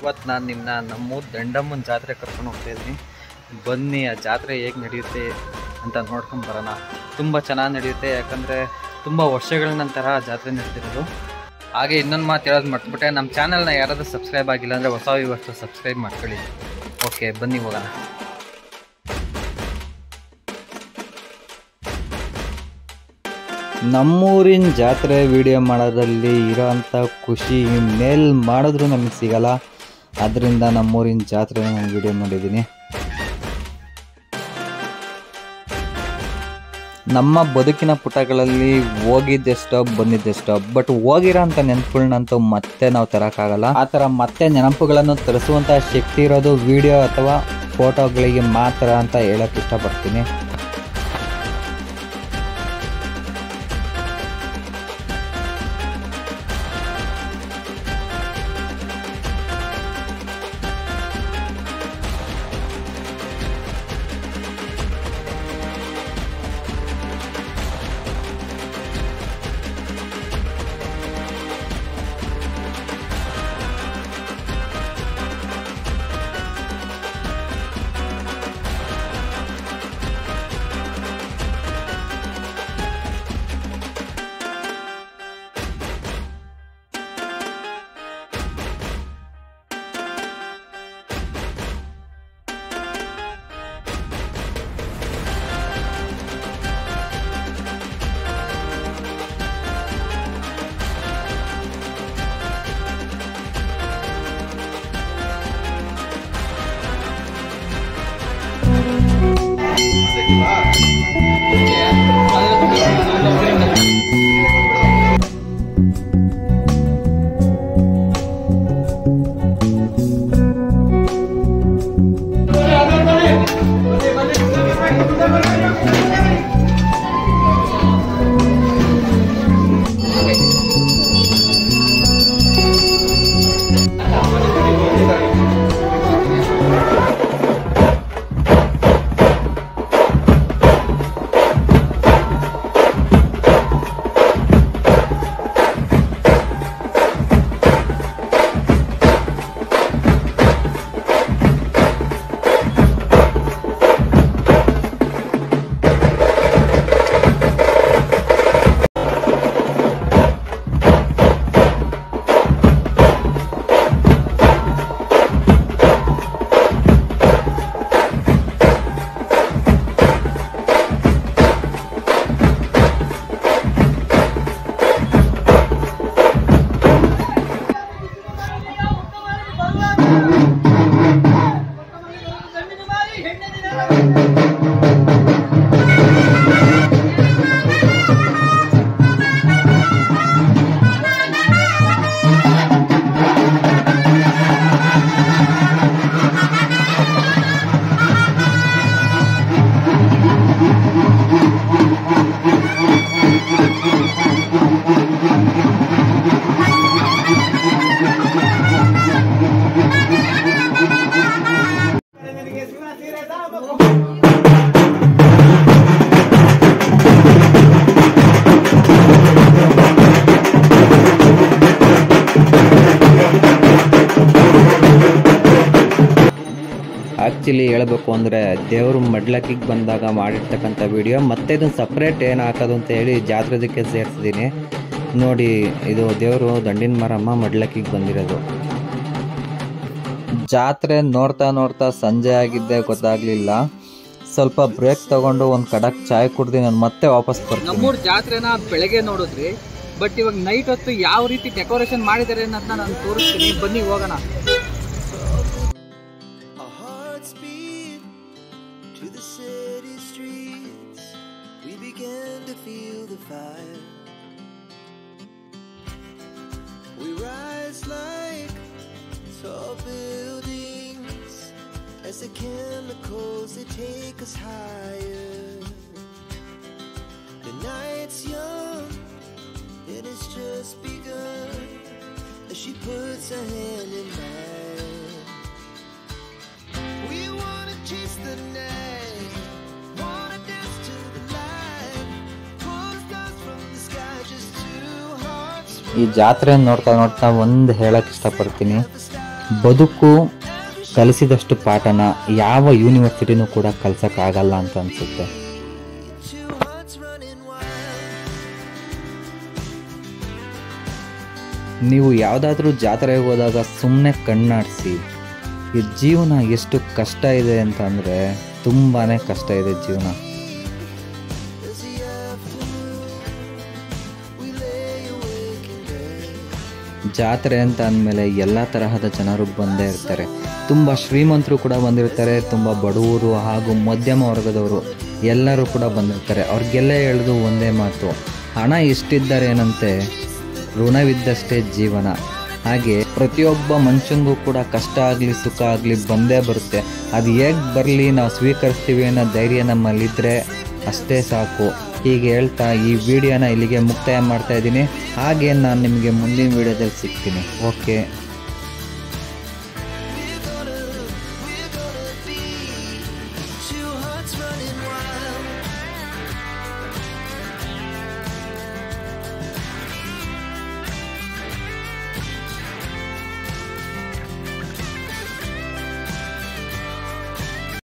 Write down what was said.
ಇವತ್ತು ನಾನು ನಿಮ್ಮನ್ನ ನಮ್ಮೂರು ದಂಡಮ್ಮನ ಜಾತ್ರೆ ಕರ್ಕೊಂಡು ಹೋಗ್ತಾಯಿದ್ದೀನಿ. ಬನ್ನಿ ಆ ಜಾತ್ರೆ ಹೇಗೆ ನಡೆಯುತ್ತೆ ಅಂತ ನೋಡ್ಕೊಂಡು ಬರೋಣ. ತುಂಬ ಚೆನ್ನಾಗಿ ನಡೆಯುತ್ತೆ, ಯಾಕಂದರೆ ತುಂಬ ವರ್ಷಗಳ ನಂತರ ಜಾತ್ರೆ ನಡೆದಿರೋದು. ಹಾಗೆ ಇನ್ನೊಂದು ಮಾತು ಹೇಳೋದು ಮರ್ತ್ಬಿಟ್ಟೆ, ನಮ್ಮ ಚಾನಲ್ನ ಯಾರಾದರೂ ಸಬ್ಸ್ಕ್ರೈಬ್ ಆಗಿಲ್ಲ ಅಂದರೆ ಹೊಸ ವ್ಯೂವರ್ಸು ಸಬ್ಸ್ಕ್ರೈಬ್ ಮಾಡ್ಕೊಳ್ಳಿ. ಓಕೆ, ಬನ್ನಿ ಹೋಗೋಣ. ನಮ್ಮೂರಿನ ಜಾತ್ರೆ ವಿಡಿಯೋ ಮಾಡೋದ್ರಲ್ಲಿ ಇರೋಂಥ ಖುಷಿ ಮೇಲ್ ಮಾಡಿದ್ರೂ ನಮಗೆ ಸಿಗಲ್ಲ. ಅದರಿಂದ ನಮ್ಮೂರಿನ ಜಾತ್ರೆ ನಾನು ವಿಡಿಯೋ ಮಾಡಿದ್ದೀನಿ. ನಮ್ಮ ಬದುಕಿನ ಪುಟಗಳಲ್ಲಿ ಹೋಗಿದ್ದೆಷ್ಟೋ ಬಂದಿದ್ದೆಷ್ಟೋ, ಬಟ್ ಹೋಗಿರೋ ಅಂಥ ನೆನಪುಗಳನ್ನಂತೂ ಮತ್ತೆ ನಾವು ತರೋಕ್ಕಾಗಲ್ಲ. ಆ ಥರ ಮತ್ತೆ ನೆನಪುಗಳನ್ನು ತರಿಸುವಂಥ ಶಕ್ತಿ ಇರೋದು ವಿಡಿಯೋ ಅಥವಾ ಫೋಟೋಗಳಿಗೆ ಮಾತ್ರ ಅಂತ ಹೇಳೋಕ್ಕೆ ಇಷ್ಟಪಡ್ತೀನಿ. ಆ್ಯಕ್ಚುಲಿ ಹೇಳಬೇಕು ಅಂದರೆ ದೇವರು ಮಡ್ಲಕ್ಕಿಗೆ ಬಂದಾಗ ಮಾಡಿರ್ತಕ್ಕಂಥ ವಿಡಿಯೋ ಮತ್ತೆ ಇದನ್ನು ಸಪ್ರೇಟ್ ಏನು ಹಾಕೋದು ಅಂತ ಹೇಳಿ ಜಾತ್ರೆದಕ್ಕೆ ಸೇರಿಸಿದ್ದೀನಿ ನೋಡಿ. ಇದು ದೇವರು ದಂಡಿನ ಮಾರಮ್ಮ ಮಡ್ಲಕ್ಕಿಗೆ ಬಂದಿರೋದು. ಜಾತ್ರೆ ನೋಡ್ತಾ ನೋಡ್ತಾ ಸಂಜೆ ಆಗಿದ್ದೆ ಗೊತ್ತಾಗಲಿಲ್ಲ. ಸ್ವಲ್ಪ ಬ್ರೇಕ್ ತಗೊಂಡು ಒಂದು ಕಡಕ್ ಚಾಯ್ ಕುಡ್ದು ನಾನು ಮತ್ತೆ ವಾಪಸ್ ಬರ್ತೀನಿ. ನಮ್ಮೂರು ಜಾತ್ರೆನ ಬೆಳಗ್ಗೆ ನೋಡಿದ್ರಿ, ಬಟ್ ಇವಾಗ ನೈಟ್ ಹೊತ್ತು ಯಾವ ರೀತಿ ಡೆಕೋರೇಷನ್ ಮಾಡಿದ್ದಾರೆ ಅನ್ನೋದನ್ನ ನಾನು ತೋರಿಸ್ತೀನಿ, ಬನ್ನಿ ಹೋಗೋಣ. Tall buildings as the chemicals they take us higher. The night's young and it's just begun as she puts her hand in mine. We wanna chase the night, wanna dance to the light, pull stars from the sky, just two hearts. ಈ ಜಾತ್ರೆ ನೋಡ್ತಾ ನೋಡ್ತಾ ಒಂದು ಹೇಳಕ್ಕೆ ಇಷ್ಟಪಡ್ತೀನಿ. ಬದುಕು ಕಲಿಸಿದಷ್ಟು ಪಾಠನ ಯಾವ ಯೂನಿವರ್ಸಿಟಿನೂ ಕೂಡ ಕಲಿಸೋಕ್ಕಾಗಲ್ಲ ಅಂತ ಅನಿಸುತ್ತೆ. ನೀವು ಯಾವುದಾದ್ರೂ ಜಾತ್ರೆಗೆ ಹೋದಾಗ ಸುಮ್ಮನೆ ಕಣ್ಣಾಡಿಸಿ, ಈ ಜೀವನ ಎಷ್ಟು ಕಷ್ಟ ಇದೆ ಅಂತ ಅಂದರೆ ತುಂಬಾ ಕಷ್ಟ ಇದೆ ಜೀವನ. ಜಾತ್ರೆ ಅಂತ ಅಂದಮೇಲೆ ಎಲ್ಲ ತರಹದ ಜನರು ಬಂದೇ ಇರ್ತಾರೆ. ತುಂಬ ಶ್ರೀಮಂತರು ಕೂಡ ಬಂದಿರ್ತಾರೆ, ತುಂಬ ಬಡವರು ಹಾಗೂ ಮಧ್ಯಮ ವರ್ಗದವರು ಎಲ್ಲರೂ ಕೂಡ ಬಂದಿರ್ತಾರೆ. ಅವ್ರಿಗೆಲ್ಲ ಹೇಳೋದು ಒಂದೇ ಮಾತು, ಹಣ ಎಷ್ಟಿದ್ದಾರೇನಂತೆ, ಋಣವಿದ್ದಷ್ಟೇ ಜೀವನ. ಹಾಗೆ ಪ್ರತಿಯೊಬ್ಬ ಮನುಷ್ಯನಿಗೂ ಕೂಡ ಕಷ್ಟ ಆಗಲಿ ಸುಖ ಆಗಲಿ ಬಂದೇ ಬರುತ್ತೆ. ಅದು ಹೇಗೆ ಬರಲಿ ನಾವು ಸ್ವೀಕರಿಸ್ತೀವಿ ಅನ್ನೋ ಧೈರ್ಯ ನಮ್ಮಲ್ಲಿದ್ದರೆ ಅಷ್ಟೇ ಸಾಕು. ಹೀಗೆ ಹೇಳ್ತಾ ಈ ವಿಡಿಯೋನ ಇಲ್ಲಿಗೆ ಮುಕ್ತಾಯ ಮಾಡ್ತಾ ಇದ್ದೀನಿ. ಹಾಗೆ ನಾನು ನಿಮಗೆ ಮುಂದಿನ ವಿಡಿಯೋದಲ್ಲಿ ಸಿಗ್ತೀನಿ. ಓಕೆ.